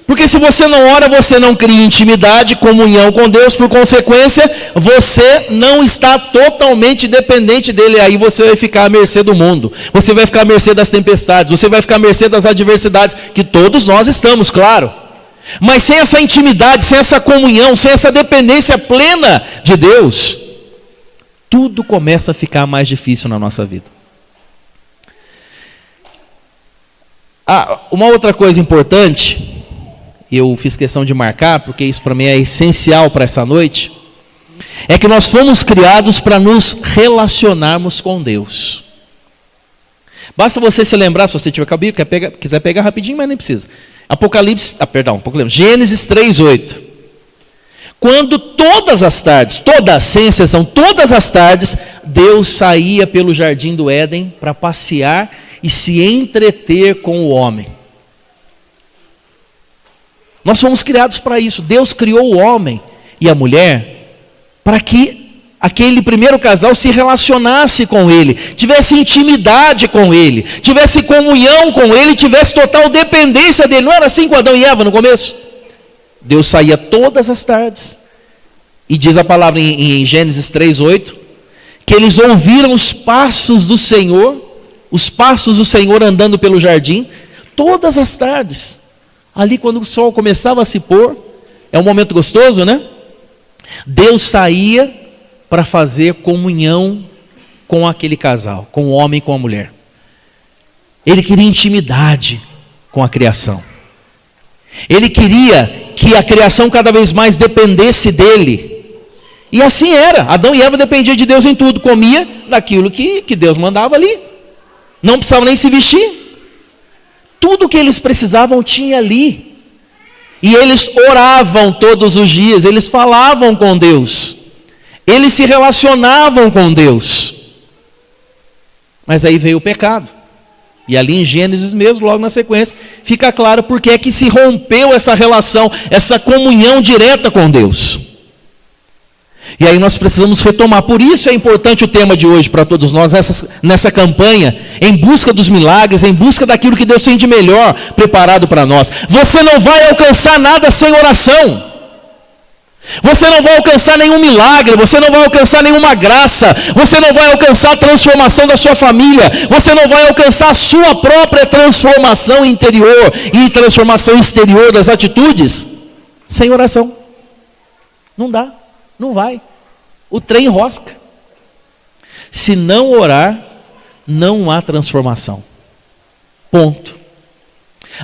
Porque se você não ora, você não cria intimidade, comunhão com Deus, por consequência, você não está totalmente dependente dele, aí você vai ficar à mercê do mundo, você vai ficar à mercê das tempestades, você vai ficar à mercê das adversidades, que todos nós estamos, claro. Mas sem essa intimidade, sem essa comunhão, sem essa dependência plena de Deus, tudo começa a ficar mais difícil na nossa vida. Uma outra coisa importante, eu fiz questão de marcar, porque isso para mim é essencial para essa noite, é que nós fomos criados para nos relacionarmos com Deus. Basta você se lembrar, se você tiver com a Bíblia, quiser pegar rapidinho, mas nem precisa. Gênesis 3:8. Quando todas as tardes, sem exceção, todas as tardes, Deus saía pelo jardim do Éden para passear e se entreter com o homem. Nós fomos criados para isso. Deus criou o homem e a mulher para que aquele primeiro casal se relacionasse com ele, tivesse intimidade com ele, tivesse comunhão com ele, tivesse total dependência dele. Não era assim com Adão e Eva no começo? Deus saía todas as tardes. E diz a palavra em Gênesis 3:8, que eles ouviram os passos do Senhor andando pelo jardim, todas as tardes. Ali quando o sol começava a se pôr, é um momento gostoso, né? Deus saía para fazer comunhão com aquele casal, com o homem e com a mulher. Ele queria intimidade com a criação. Ele queria que a criação cada vez mais dependesse dele. E assim era. Adão e Eva dependiam de Deus em tudo. Comia daquilo que Deus mandava ali. Não precisavam nem se vestir. Tudo que eles precisavam tinha ali. E eles oravam todos os dias. Eles falavam com Deus. Eles se relacionavam com Deus. Mas aí veio o pecado. E ali em Gênesis mesmo, logo na sequência, fica claro porque é que se rompeu essa relação, essa comunhão direta com Deus. E aí nós precisamos retomar. Por isso é importante o tema de hoje para todos nós, nessa campanha, em busca dos milagres, em busca daquilo que Deus tem de melhor preparado para nós. Você não vai alcançar nada sem oração. Você não vai alcançar nenhum milagre, você não vai alcançar nenhuma graça, você não vai alcançar a transformação da sua família, você não vai alcançar a sua própria transformação interior e transformação exterior das atitudes sem oração. Não dá, não vai. O trem enrosca. Se não orar, não há transformação. Ponto.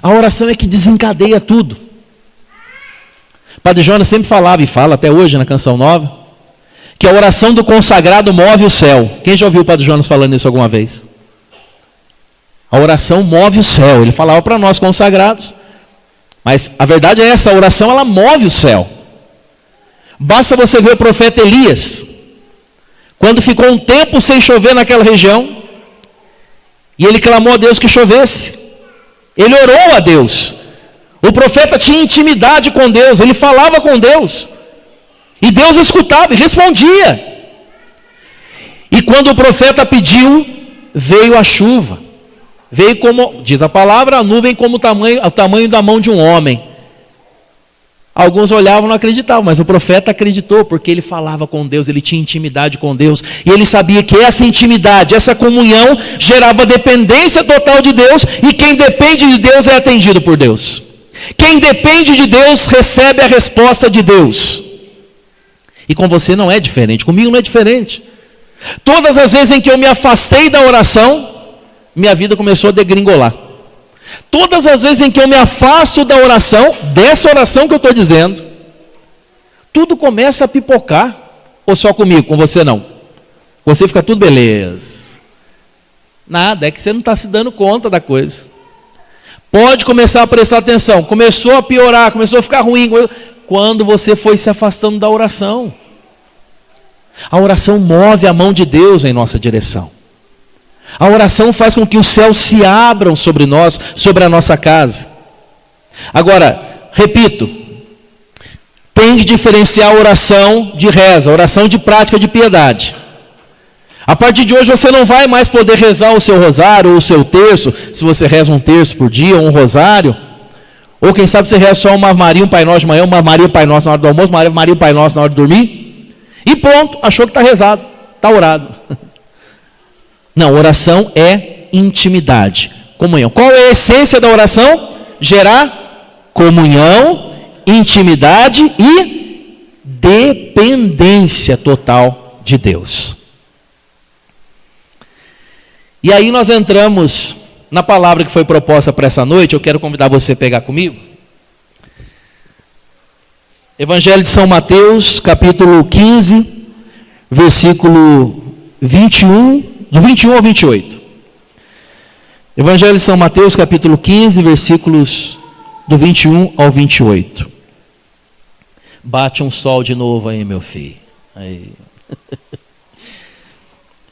A oração é que desencadeia tudo. Padre Jonas sempre falava, e fala até hoje na Canção Nova, que a oração do consagrado move o céu. Quem já ouviu o Padre Jonas falando isso alguma vez? A oração move o céu. Ele falava para nós consagrados, mas a verdade é essa, a oração ela move o céu. Basta você ver o profeta Elias, quando ficou um tempo sem chover naquela região, e ele clamou a Deus que chovesse. Ele orou a Deus. O profeta tinha intimidade com Deus, ele falava com Deus, e Deus escutava e respondia. E quando o profeta pediu, veio a chuva, veio como, diz a palavra, a nuvem como o tamanho da mão de um homem. Alguns olhavam e não acreditavam, mas o profeta acreditou, porque ele falava com Deus, ele tinha intimidade com Deus, e ele sabia que essa intimidade, essa comunhão, gerava dependência total de Deus, e quem depende de Deus é atendido por Deus. Quem depende de Deus recebe a resposta de Deus. E com você não é diferente, comigo não é diferente. Todas as vezes em que eu me afastei da oração, minha vida começou a degringolar. Todas as vezes em que eu me afasto da oração, dessa oração que eu estou dizendo, tudo começa a pipocar. Ou só comigo, com você não? Você fica tudo beleza. Nada, é que você não está se dando conta da coisa. Pode começar a prestar atenção. Começou a piorar, começou a ficar ruim. Quando você foi se afastando da oração. A oração move a mão de Deus em nossa direção. A oração faz com que os céus se abram sobre nós, sobre a nossa casa. Agora, repito, tem que diferenciar a oração de reza, a oração de prática de piedade. A partir de hoje você não vai mais poder rezar o seu rosário ou o seu terço, se você reza um terço por dia ou um rosário, Ou quem sabe você reza só uma Ave Maria, um Pai Nosso de manhã, uma Maria, um Pai Nosso na hora do almoço, uma Maria, um Pai Nosso na hora de dormir. E pronto, achou que está rezado, está orado. Não, oração é intimidade, comunhão. Qual é a essência da oração? Gerar comunhão, intimidade e dependência total de Deus. E aí nós entramos na palavra que foi proposta para essa noite. Eu quero convidar você a pegar comigo. Evangelho de São Mateus, capítulo 15, versículo 21, do 21 ao 28. Evangelho de São Mateus, capítulo 15, versículos do 21 ao 28. Bate um sol de novo aí, meu filho. Aí.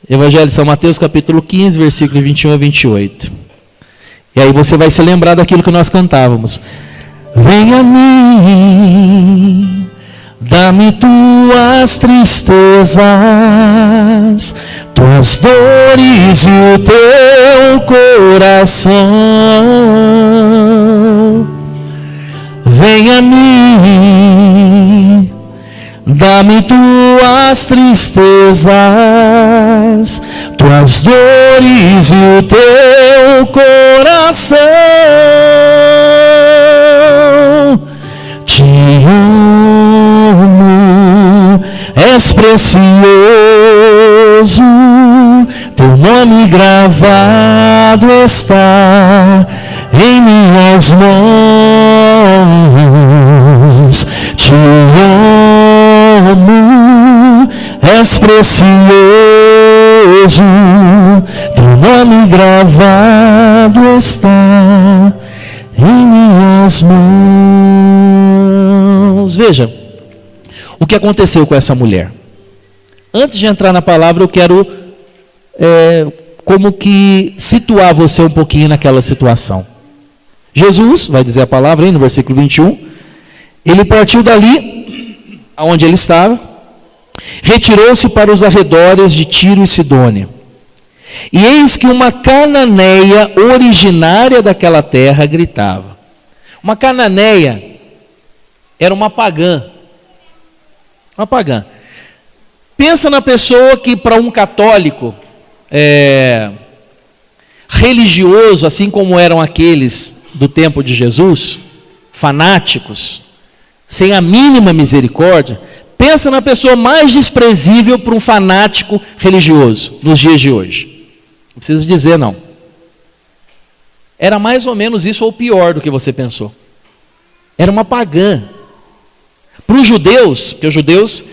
Evangelho de São Mateus, capítulo 15, versículos 21 a 28. E aí você vai se lembrar daquilo que nós cantávamos. Vem a mim, dá-me tuas tristezas, tuas dores e o teu coração. Vem a mim, dá-me tuas tristezas, tuas dores e o teu coração. Te amo, és precioso, teu nome gravado está em minhas mãos. Te amo, és precioso, teu nome gravado está em minhas mãos. Veja o que aconteceu com essa mulher. Antes de entrar na palavra, eu quero como que situar você um pouquinho naquela situação. Jesus, vai dizer a palavra aí no versículo 21, ele partiu dali, aonde ele estava, retirou-se para os arredores de Tiro e Sidônia. E eis que uma cananeia originária daquela terra gritava. Uma cananeia era uma pagã. Uma pagã. Pensa na pessoa que, para um católico religioso, assim como eram aqueles do tempo de Jesus, fanáticos, sem a mínima misericórdia, pensa na pessoa mais desprezível para um fanático religioso nos dias de hoje. Não precisa dizer, não. Era mais ou menos isso, ou pior do que você pensou. Era uma pagã. Para os judeus, porque os judeus,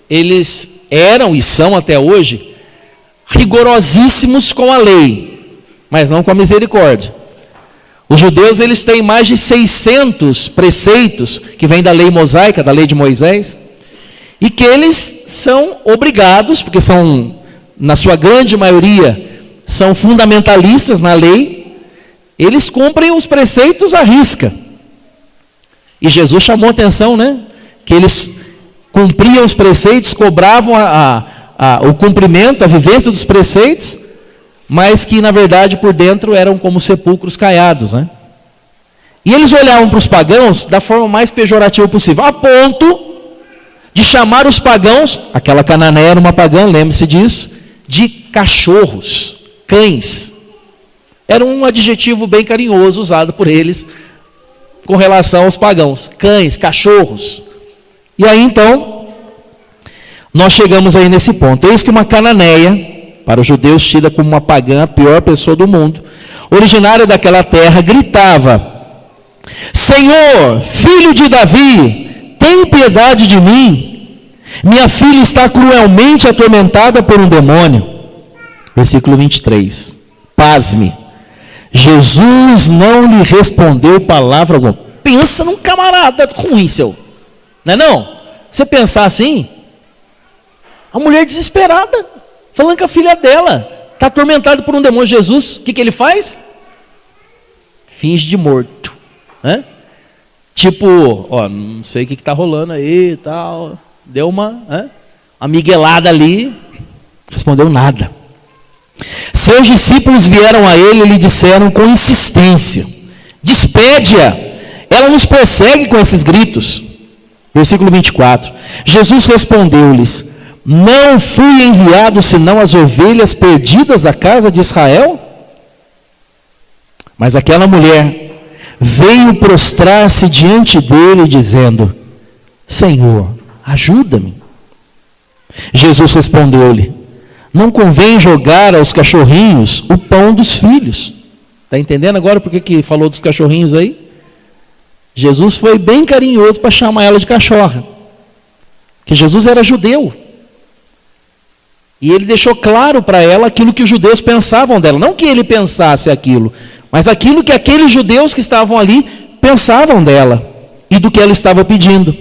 eles eram e são até hoje rigorosíssimos com a lei, mas não com a misericórdia. Os judeus, eles têm mais de 600 preceitos que vêm da lei mosaica, da lei de Moisés, e que eles são obrigados, porque são, na sua grande maioria, são fundamentalistas na lei, eles cumprem os preceitos à risca. E Jesus chamou a atenção, né? Que eles cumpriam os preceitos, cobravam o cumprimento, a vivência dos preceitos, mas que na verdade por dentro eram como sepulcros caiados, né? E eles olhavam para os pagãos da forma mais pejorativa possível, a ponto de chamar os pagãos, aquela cananeia era uma pagã, lembre-se disso, de cachorros, cães. Era um adjetivo bem carinhoso usado por eles com relação aos pagãos, cães, cachorros. E aí então, nós chegamos aí nesse ponto. Eis que uma cananeia, para os judeus tida como uma pagã, a pior pessoa do mundo, originária daquela terra, gritava: Senhor, filho de Davi, tem piedade de mim, minha filha está cruelmente atormentada por um demônio. Versículo 23, pasme, Jesus não lhe respondeu palavra alguma. Pensa num camarada ruim, seu. Não é não? Você pensar assim, a mulher desesperada, falando que a filha dela está atormentada por um demônio. Jesus, o que ele faz? Finge de morto. Né? Tipo, ó, não sei o que está rolando aí e tal. Deu uma miguelada ali, respondeu nada. Seus discípulos vieram a ele e lhe disseram com insistência: despede-a, Ela nos persegue com esses gritos. Versículo 24. Jesus respondeu-lhes: não fui enviado senão as ovelhas perdidas da casa de Israel? Mas aquela mulher veio prostrar-se diante dele, dizendo: Senhor, ajuda-me. Jesus respondeu-lhe: não convém jogar aos cachorrinhos o pão dos filhos. Está entendendo agora por que falou dos cachorrinhos aí? Jesus foi bem carinhoso para chamar ela de cachorra. Porque Jesus era judeu. E ele deixou claro para ela aquilo que os judeus pensavam dela. Não que ele pensasse aquilo, mas aquilo que aqueles judeus que estavam ali pensavam dela e do que ela estava pedindo.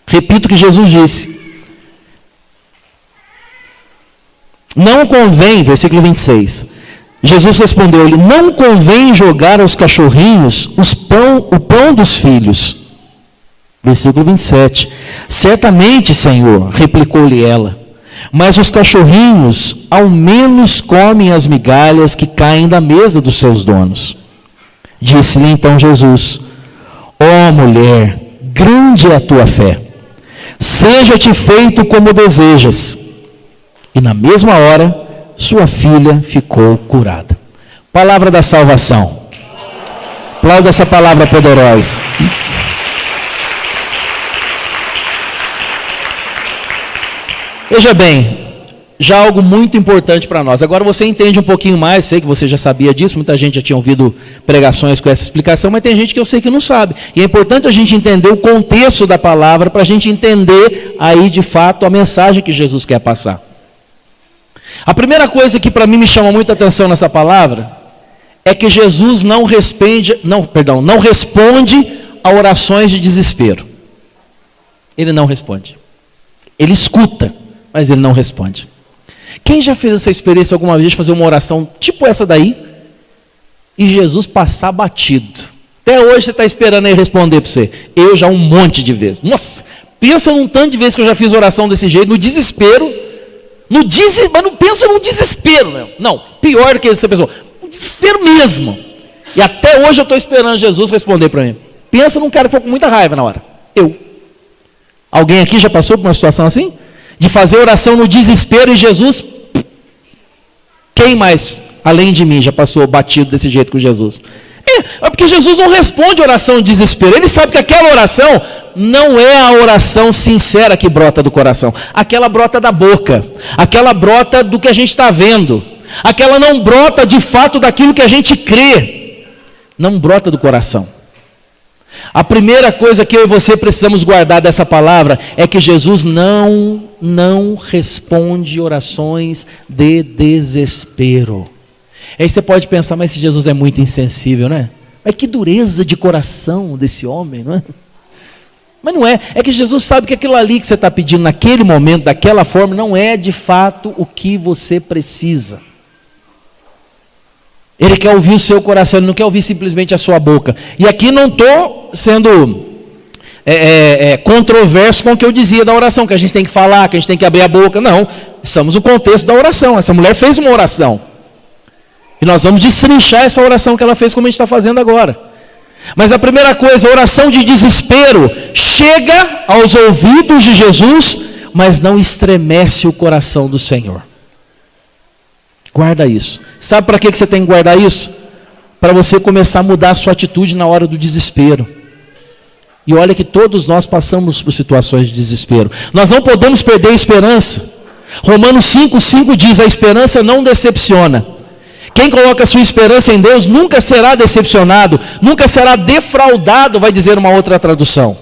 Repito o que Jesus disse. Não convém, versículo 26. Jesus respondeu-lhe: não convém jogar aos cachorrinhos o pão dos filhos. Versículo 27. Certamente, Senhor, replicou-lhe ela, mas os cachorrinhos ao menos comem as migalhas que caem da mesa dos seus donos. Disse-lhe então Jesus: ó mulher, grande é a tua fé, seja-te feito como desejas. E na mesma hora, sua filha ficou curada. Palavra da salvação. Aplauda essa palavra poderosa. Veja bem, já algo muito importante para nós. Agora você entende um pouquinho mais, sei que você já sabia disso, muita gente já tinha ouvido pregações com essa explicação, mas tem gente que eu sei que não sabe. E é importante a gente entender o contexto da palavra, para a gente entender aí de fato a mensagem que Jesus quer passar. A primeira coisa que para mim me chama muita atenção nessa palavra é que Jesus não responde a orações de desespero. Ele não responde. Ele escuta, mas ele não responde. Quem já fez essa experiência alguma vez de fazer uma oração tipo essa daí e Jesus passar batido? Até hoje você está esperando ele responder para você. Eu já um monte de vezes. Nossa, pensa num tanto de vezes que eu já fiz oração desse jeito, no desespero. Mas não pensa no desespero, meu. Não, pior do que essa pessoa, no desespero mesmo. E até hoje eu estou esperando Jesus responder para mim. Pensa num cara que ficou com muita raiva na hora. Alguém aqui já passou por uma situação assim? De fazer oração no desespero e Jesus? Quem mais, além de mim, já passou batido desse jeito com Jesus? É porque Jesus não responde oração de desespero. Ele sabe que aquela oração não é a oração sincera que brota do coração. Aquela brota da boca. Aquela brota do que a gente está vendo. Aquela não brota de fato daquilo que a gente crê. Não brota do coração. A primeira coisa que eu e você precisamos guardar dessa palavra é que Jesus não responde orações de desespero. Aí você pode pensar, mas esse Jesus é muito insensível, né? Mas que dureza de coração desse homem, não é? Mas não é, é que Jesus sabe que aquilo ali que você está pedindo naquele momento, daquela forma, não é de fato o que você precisa. Ele quer ouvir o seu coração, ele não quer ouvir simplesmente a sua boca. E aqui não estou sendo controverso com o que eu dizia da oração, que a gente tem que falar, que a gente tem que abrir a boca. Não, estamos no contexto da oração. Essa mulher fez uma oração. E nós vamos destrinchar essa oração que ela fez, como a gente está fazendo agora. Mas a primeira coisa, a oração de desespero chega aos ouvidos de Jesus, mas não estremece o coração do Senhor. Guarda isso. Sabe para que você tem que guardar isso? Para você começar a mudar a sua atitude na hora do desespero. E olha que todos nós passamos por situações de desespero. Nós não podemos perder a esperança. Romanos 5,5 diz: a esperança não decepciona. Quem coloca a sua esperança em Deus nunca será decepcionado, nunca será defraudado, vai dizer uma outra tradução.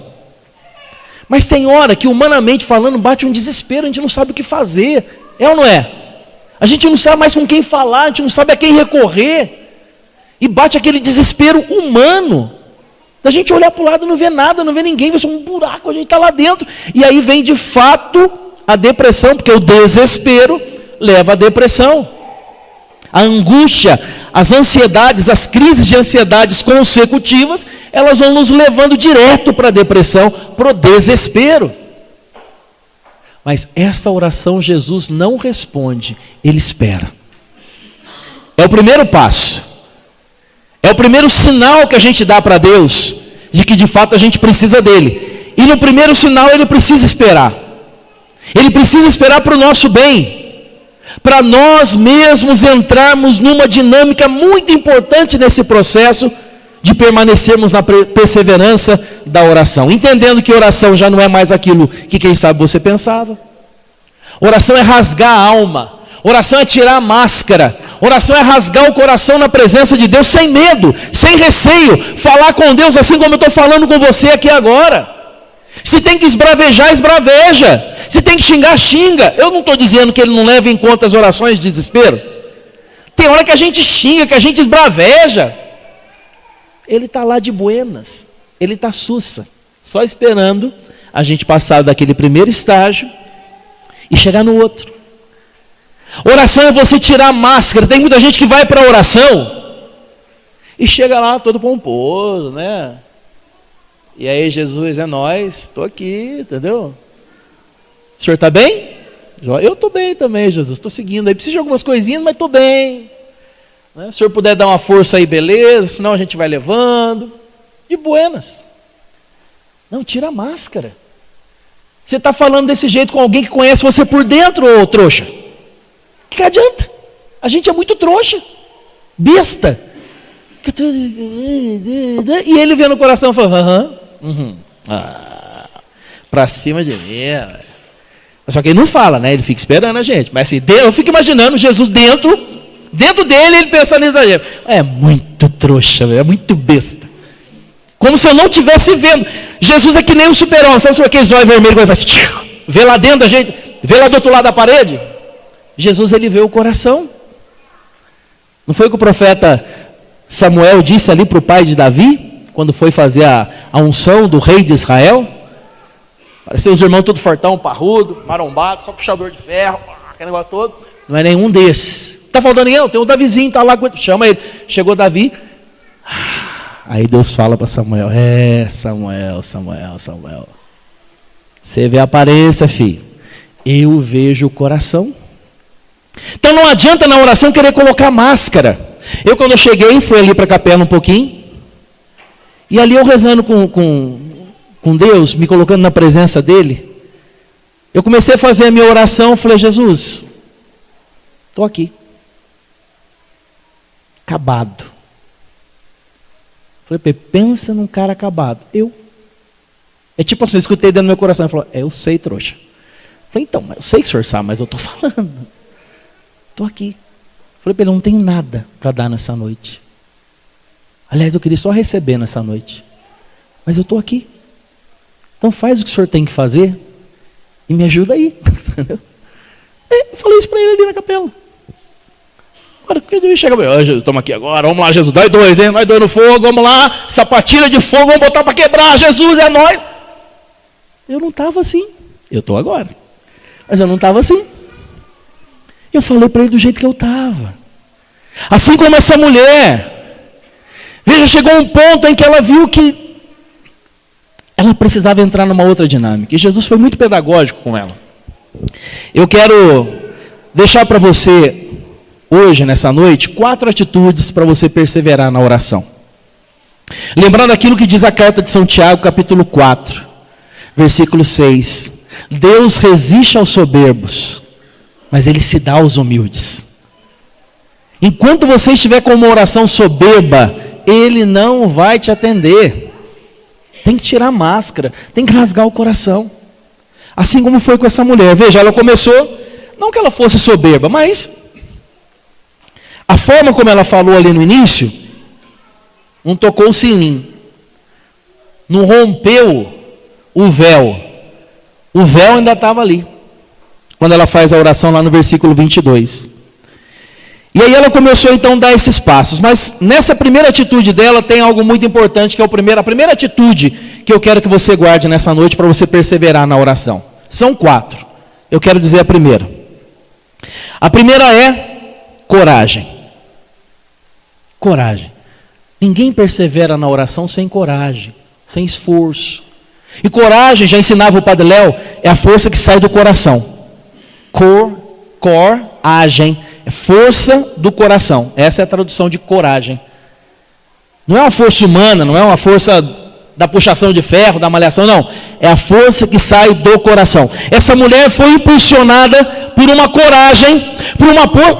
Mas tem hora que, humanamente falando, bate um desespero, a gente não sabe o que fazer. É ou não é? A gente não sabe mais com quem falar, a gente não sabe a quem recorrer. E bate aquele desespero humano. Da gente olhar para o lado e não ver nada, não ver ninguém, vê só um buraco, a gente está lá dentro. E aí vem de fato a depressão, porque o desespero leva à depressão. A angústia, as ansiedades, as crises de ansiedades consecutivas, elas vão nos levando direto para a depressão, para o desespero. Mas essa oração Jesus não responde, Ele espera. É o primeiro passo. É o primeiro sinal que a gente dá para Deus, de que de fato a gente precisa dele. E no primeiro sinal ele precisa esperar. Ele precisa esperar para o nosso bem, para nós mesmos entrarmos numa dinâmica muito importante nesse processo de permanecermos na perseverança da oração, entendendo que oração já não é mais aquilo que quem sabe você pensava. Oração é rasgar a alma, oração é tirar a máscara, oração é rasgar o coração na presença de Deus sem medo, sem receio, falar com Deus assim como eu estou falando com você aqui agora. Se tem que esbravejar, esbraveja. Se tem que xingar, xinga. Eu não estou dizendo que ele não leva em conta as orações de desespero. Tem hora que a gente xinga, que a gente esbraveja. Ele está lá de buenas, ele está sussa, só esperando a gente passar daquele primeiro estágio e chegar no outro. Oração é você tirar a máscara. Tem muita gente que vai para a oração e chega lá todo pomposo, né? E aí, Jesus, é nós, estou aqui, entendeu? O senhor está bem? Eu estou bem também, Jesus, estou seguindo aí. Preciso de algumas coisinhas, mas estou bem. Se o senhor puder dar uma força aí, beleza, senão a gente vai levando. De buenas. Não, tira a máscara. Você está falando desse jeito com alguém que conhece você por dentro, ô trouxa? O que adianta? A gente é muito trouxa, besta. E ele vê no coração e fala, pra cima de mim. Só que ele não fala, né? Ele fica esperando a gente. Mas assim, eu fico imaginando Jesus dentro dele, ele pensando nisso aí. É muito trouxa, é muito besta. Como se eu não estivesse vendo. Jesus é que nem um super-homem. Sabe aquele zóio vermelho que faz, vê lá dentro da gente, vê lá do outro lado da parede? Jesus, ele vê o coração. Não foi o que o profeta Samuel disse ali para o pai de Davi, quando foi fazer a unção do rei de Israel? Parecia os irmãos todo fortão, parrudo, marombado, só puxador de ferro, aquele negócio todo. Não é nenhum desses. Está faltando ninguém? Não, tem o Davizinho, está lá, chama ele. Chegou Davi. Aí Deus fala para Samuel, Samuel. Você vê a aparência, filho. Eu vejo o coração. Então não adianta na oração querer colocar máscara. Eu quando eu cheguei, fui ali para a capela um pouquinho. E ali eu rezando com Deus, me colocando na presença dele. Eu comecei a fazer a minha oração, falei, Jesus, estou aqui. Acabado. Falei, pensa num cara acabado. Eu. É tipo assim, eu escutei dentro do meu coração. Ele falou, eu sei, trouxa. Falei, então, eu sei que o senhor sabe, mas eu estou falando. Estou aqui. Falei para ele, não tenho nada para dar nessa noite. Aliás, eu queria só receber nessa noite. Mas eu estou aqui. Então faz o que o senhor tem que fazer e me ajuda aí. Eu falei isso para ele ali na capela. Agora, porque ele chega, Jesus, estamos aqui agora, vamos lá, Jesus, nós dois, hein? Nós dois no fogo, vamos lá, sapatilha de fogo, vamos botar para quebrar, Jesus, é nós. Eu não estava assim. Eu estou agora. Mas eu não estava assim. Eu falei para ele do jeito que eu estava. Assim como essa mulher. Veja, chegou um ponto em que ela viu que ela precisava entrar numa outra dinâmica. E Jesus foi muito pedagógico com ela. Eu quero deixar para você, hoje, nessa noite, 4 atitudes para você perseverar na oração. Lembrando aquilo que diz a carta de São Tiago, capítulo 4, versículo 6. Deus resiste aos soberbos, mas Ele se dá aos humildes. Enquanto você estiver com uma oração soberba, Ele não vai te atender. Tem que tirar a máscara, tem que rasgar o coração. Assim como foi com essa mulher. Veja, ela começou, não que ela fosse soberba, mas a forma como ela falou ali no início, não tocou o sininho, não rompeu o véu. O véu ainda estava ali, quando ela faz a oração lá no versículo 22. E aí ela começou então a dar esses passos, mas nessa primeira atitude dela tem algo muito importante, que é a primeira atitude que eu quero que você guarde nessa noite para você perseverar na oração. São 4, eu quero dizer a primeira. A primeira é coragem. Coragem. Ninguém persevera na oração sem coragem, sem esforço. E coragem, já ensinava o Padre Léo, é a força que sai do coração. Coragem, é força do coração. Essa é a tradução de coragem. Não é uma força humana, não é uma força da puxação de ferro, da malhação, não. É a força que sai do coração. Essa mulher foi impulsionada por uma coragem, por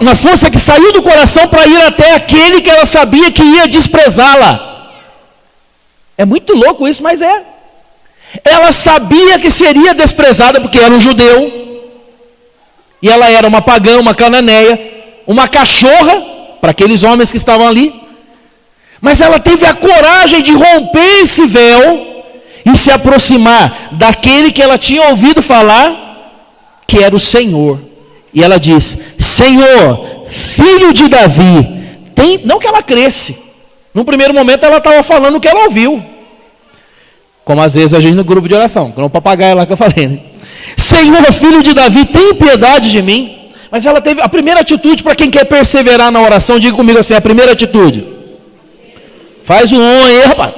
uma força que saiu do coração para ir até aquele que ela sabia que ia desprezá-la. É muito louco isso, mas é. Ela sabia que seria desprezada porque era um judeu. E ela era uma pagã, uma cananeia, uma cachorra para aqueles homens que estavam ali. Mas ela teve a coragem de romper esse véu e se aproximar daquele que ela tinha ouvido falar, que era o Senhor. E ela diz: Senhor, filho de Davi, não que ela cresce. No primeiro momento ela estava falando o que ela ouviu. Como às vezes a gente no grupo de oração, com o papagaio lá que eu falei, né? Senhor, filho de Davi, tem piedade de mim. Mas ela teve a primeira atitude para quem quer perseverar na oração. Diga comigo assim, a primeira atitude. Faz um aí, rapaz.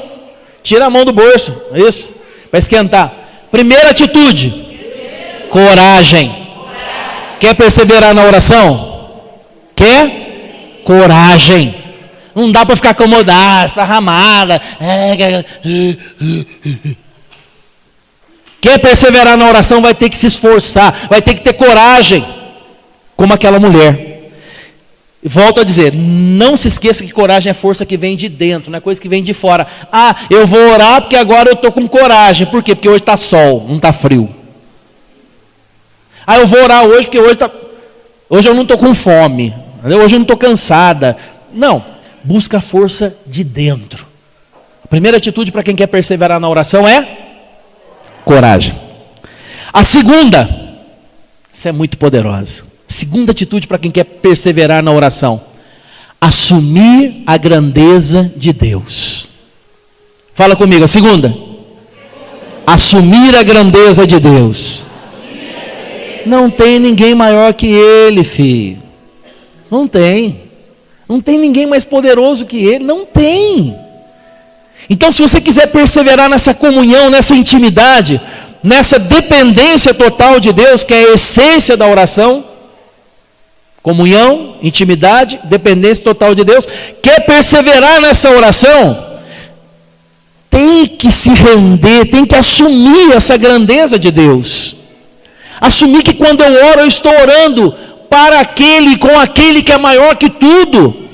Tira a mão do bolso. Isso. Para esquentar. Primeira atitude. Coragem. Quer perseverar na oração? Quer? Coragem. Não dá para ficar acomodado, esparramada. Quer perseverar na oração vai ter que se esforçar. Vai ter que ter coragem. Como aquela mulher. Volto a dizer, não se esqueça que coragem é força que vem de dentro, não é coisa que vem de fora. Ah, eu vou orar porque agora eu estou com coragem. Por quê? Porque hoje está sol, não está frio. Ah, eu vou orar hoje porque hoje eu não estou com fome. Hoje eu não estou cansada. Não, busca a força de dentro. A primeira atitude para quem quer perseverar na oração é coragem. A segunda, essa é muito poderosa. Segunda atitude para quem quer perseverar na oração: assumir a grandeza de Deus. Fala comigo, a segunda. Assumir a grandeza de Deus. Não tem ninguém maior que Ele, filho. Não tem. Não tem ninguém mais poderoso que Ele. Não tem. Então, se você quiser perseverar nessa comunhão, nessa intimidade, nessa dependência total de Deus, que é a essência da oração, comunhão, intimidade, dependência total de Deus, quer perseverar nessa oração, tem que se render, tem que assumir essa grandeza de Deus. Assumir que quando eu oro, eu estou orando para aquele, com aquele que é maior que tudo.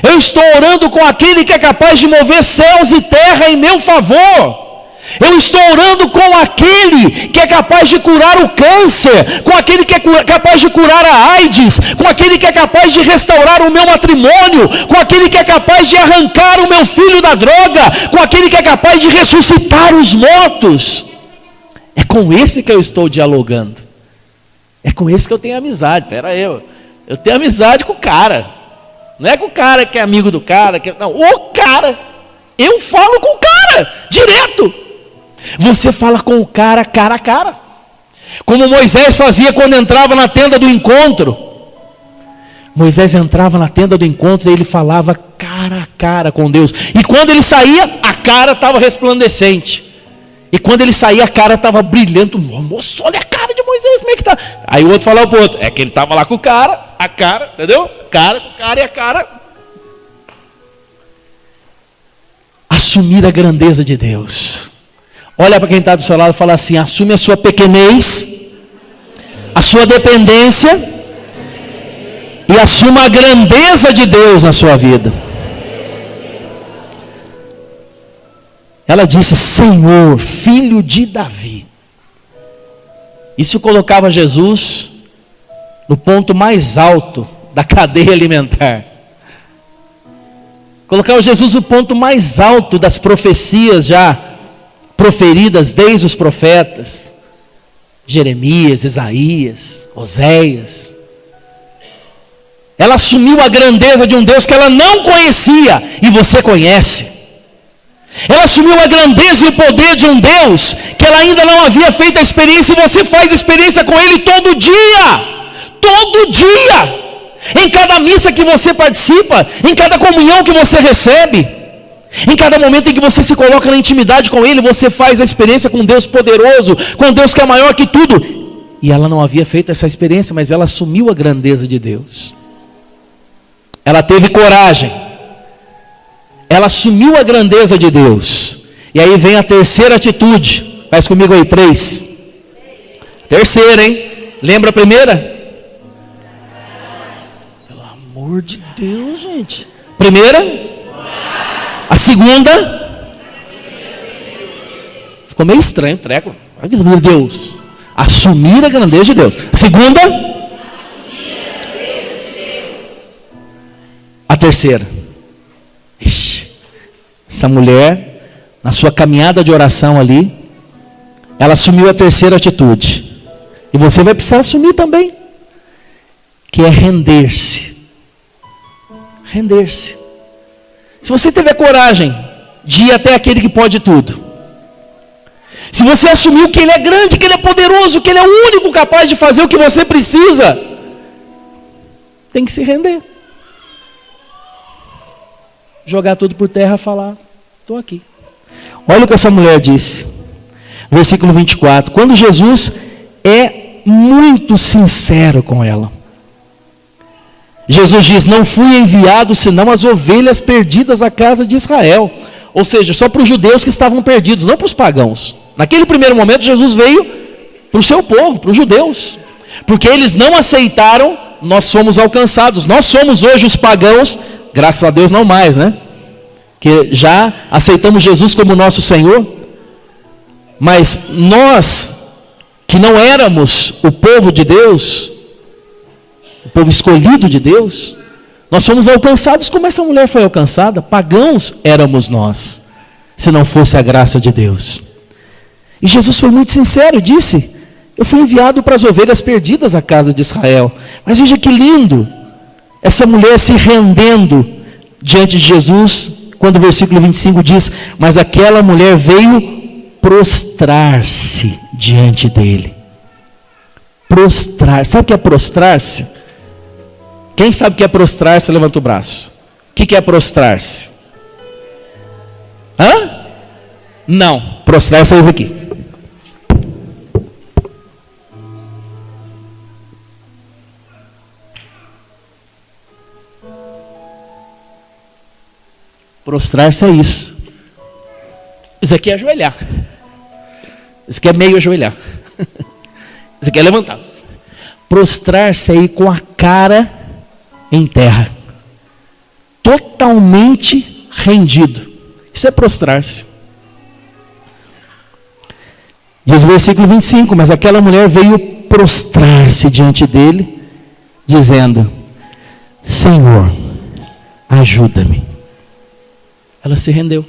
Eu estou orando com aquele que é capaz de mover céus e terra em meu favor. Eu estou orando com aquele que é capaz de curar o câncer, com aquele que é capaz de curar a AIDS, com aquele que é capaz de restaurar o meu matrimônio, com aquele que é capaz de arrancar o meu filho da droga, com aquele que é capaz de ressuscitar os mortos. É com esse que eu estou dialogando. É com esse que eu tenho amizade. Eu tenho amizade com o cara. Não é com o cara que é amigo do cara. Não, o cara. Eu falo com o cara, direto. Você fala com o cara, cara a cara. Como Moisés fazia quando entrava na tenda do encontro. Moisés entrava na tenda do encontro e ele falava cara a cara com Deus. E quando ele saía, a cara estava resplandecente. E quando ele saía, a cara estava brilhando. Moço, olha a cara de Moisés, como é que está? Aí o outro falava para o outro, é que ele estava lá com o cara, a cara, entendeu? Cara com o cara e a cara. Assumir a grandeza de Deus. Olha para quem está do seu lado e fala assim: assume a sua pequenez, a sua dependência, e assuma a grandeza de Deus na sua vida. Ela disse: Senhor, filho de Davi. Isso colocava Jesus no ponto mais alto da cadeia alimentar. Colocava Jesus no ponto mais alto das profecias já proferidas desde os profetas. Jeremias, Isaías, Oséias. Ela assumiu a grandeza de um Deus que ela não conhecia e você conhece. Ela assumiu a grandeza e o poder de um Deus que ela ainda não havia feito a experiência, e você faz experiência com Ele todo dia. Todo dia. Em cada missa que você participa, em cada comunhão que você recebe, em cada momento em que você se coloca na intimidade com Ele, você faz a experiência com Deus poderoso, com Deus que é maior que tudo. E ela não havia feito essa experiência, mas ela assumiu a grandeza de Deus. Ela teve coragem. Ela assumiu a grandeza de Deus. E aí vem a terceira atitude. Faz comigo aí, 3. Terceira, hein? Lembra a primeira? Pelo amor de Deus, gente. Primeira? A segunda? Ficou meio estranho o treco. Ai, meu Deus. Assumir a grandeza de Deus. Segunda? A terceira. Ixi, essa mulher, na sua caminhada de oração ali, ela assumiu a terceira atitude. E você vai precisar assumir também. Que é render-se. Render-se. Se você tiver coragem de ir até aquele que pode tudo. Se você assumiu que Ele é grande, que Ele é poderoso, que Ele é o único capaz de fazer o que você precisa, tem que se render. Jogar tudo por terra e falar, estou aqui. Olha o que essa mulher disse. Versículo 24. Quando Jesus é muito sincero com ela. Jesus diz, não fui enviado senão as ovelhas perdidas à casa de Israel. Ou seja, só para os judeus que estavam perdidos, não para os pagãos. Naquele primeiro momento, Jesus veio para o seu povo, para os judeus. Porque eles não aceitaram, nós somos alcançados. Nós somos hoje os pagãos, graças a Deus não mais, né? Que já aceitamos Jesus como nosso Senhor. Mas nós, que não éramos o povo de Deus, o povo escolhido de Deus, nós fomos alcançados como essa mulher foi alcançada. Pagãos éramos nós, se não fosse a graça de Deus. E Jesus foi muito sincero, disse, eu fui enviado para as ovelhas perdidas à casa de Israel. Mas veja que lindo, essa mulher se rendendo diante de Jesus, quando o versículo 25 diz, mas aquela mulher veio prostrar-se diante dele. Prostrar, sabe o que é prostrar-se? Quem sabe o que é prostrar-se, levanta o braço. O que é prostrar-se? Hã? Não, prostrar-se é isso aqui. Prostrar-se é isso. Isso aqui é ajoelhar. Isso aqui é meio ajoelhar. Isso aqui é levantar. Prostrar-se aí com a cara em terra. Totalmente rendido. Isso é prostrar-se. Diz o versículo 25, mas aquela mulher veio prostrar-se diante dele, dizendo, Senhor, ajuda-me. Ela se rendeu.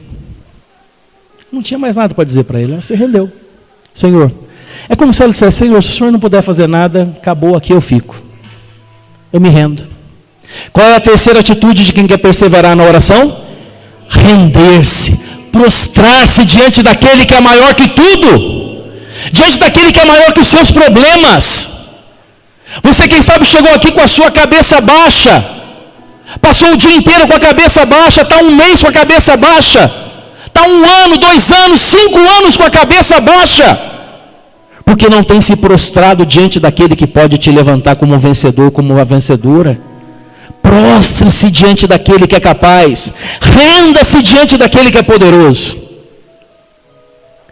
Não tinha mais nada para dizer para ele, ela se rendeu. Senhor, é como se ela dissesse, Senhor, se o Senhor não puder fazer nada, acabou, aqui eu fico. Eu me rendo. Qual é a terceira atitude de quem quer perseverar na oração? Render-se, prostrar-se diante daquele que é maior que tudo, diante daquele que é maior que os seus problemas. Você, quem sabe, chegou aqui com a sua cabeça baixa, passou o dia inteiro com a cabeça baixa, está um mês com a cabeça baixa, está 1 ano, 2 anos, 5 anos com a cabeça baixa, porque não tem se prostrado diante daquele que pode te levantar como um vencedor, como uma vencedora. Prostre-se diante daquele que é capaz, renda-se diante daquele que é poderoso.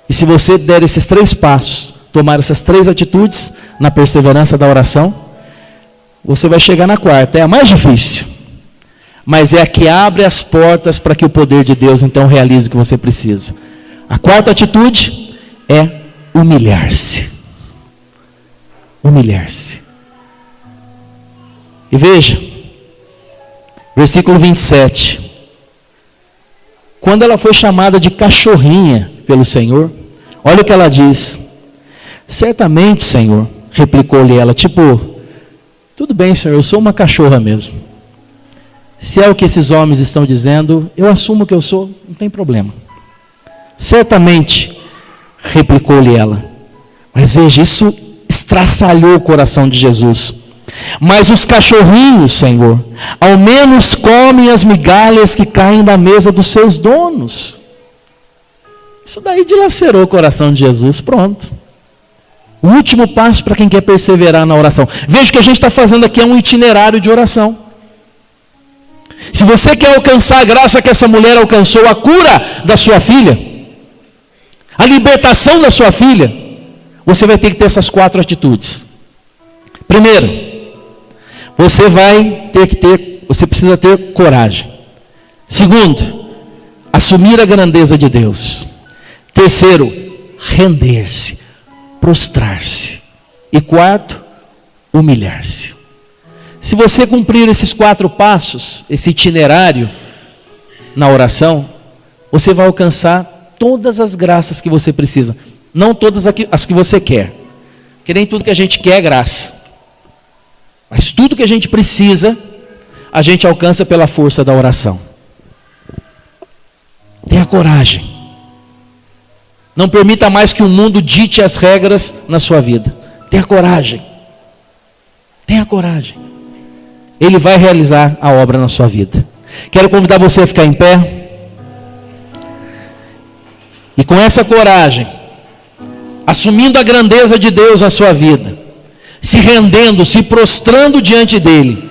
E se você der esses 3 passos, tomar essas 3 atitudes na perseverança da oração, você vai chegar na 4ª, é a mais difícil, mas é a que abre as portas para que o poder de Deus então realize o que você precisa. A 4ª atitude é humilhar-se. Humilhar-se. E veja, versículo 27. Quando ela foi chamada de cachorrinha pelo Senhor, olha o que ela diz. Certamente, Senhor, replicou-lhe ela, tipo, tudo bem, Senhor, eu sou uma cachorra mesmo. Se é o que esses homens estão dizendo, eu assumo que eu sou, não tem problema. Certamente, replicou-lhe ela. Mas veja, isso estraçalhou o coração de Jesus. Mas os cachorrinhos, Senhor, ao menos comem as migalhas que caem da mesa dos seus donos. Isso daí dilacerou o coração de Jesus, pronto. O último passo para quem quer perseverar na oração. Veja que a gente está fazendo aqui é um itinerário de oração. Se você quer alcançar a graça que essa mulher alcançou, a cura da sua filha, a libertação da sua filha, você vai ter que ter essas 4 atitudes. Primeiro, você precisa ter coragem. Segundo, assumir a grandeza de Deus. Terceiro, render-se, prostrar-se. E quarto, humilhar-se. Se você cumprir esses 4 passos, esse itinerário na oração, você vai alcançar todas as graças que você precisa. Não todas as que você quer. Porque nem tudo que a gente quer é graça. Mas tudo que a gente precisa, a gente alcança pela força da oração. Tenha coragem. Não permita mais que o mundo dite as regras na sua vida. Tenha coragem. Tenha coragem. Ele vai realizar a obra na sua vida. Quero convidar você a ficar em pé. E com essa coragem, assumindo a grandeza de Deus na sua vida, se rendendo, se prostrando diante dele,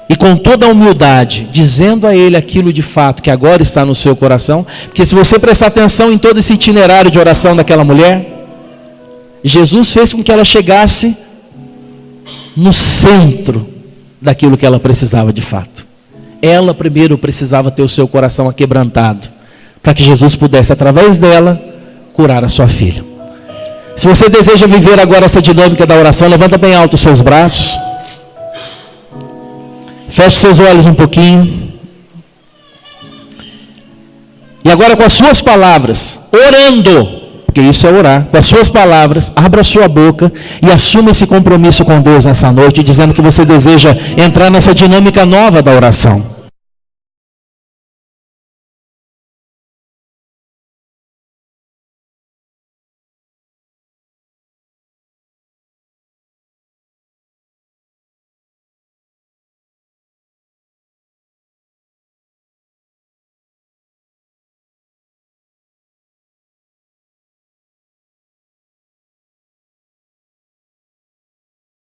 e com toda a humildade, dizendo a ele aquilo de fato que agora está no seu coração, porque se você prestar atenção em todo esse itinerário de oração daquela mulher, Jesus fez com que ela chegasse no centro daquilo que ela precisava de fato. Ela primeiro precisava ter o seu coração aquebrantado, para que Jesus pudesse, através dela, curar a sua filha. Se você deseja viver agora essa dinâmica da oração, levanta bem alto os seus braços. Feche seus olhos um pouquinho. E agora com as suas palavras, orando, porque isso é orar, com as suas palavras, abra a sua boca e assuma esse compromisso com Deus nessa noite, dizendo que você deseja entrar nessa dinâmica nova da oração.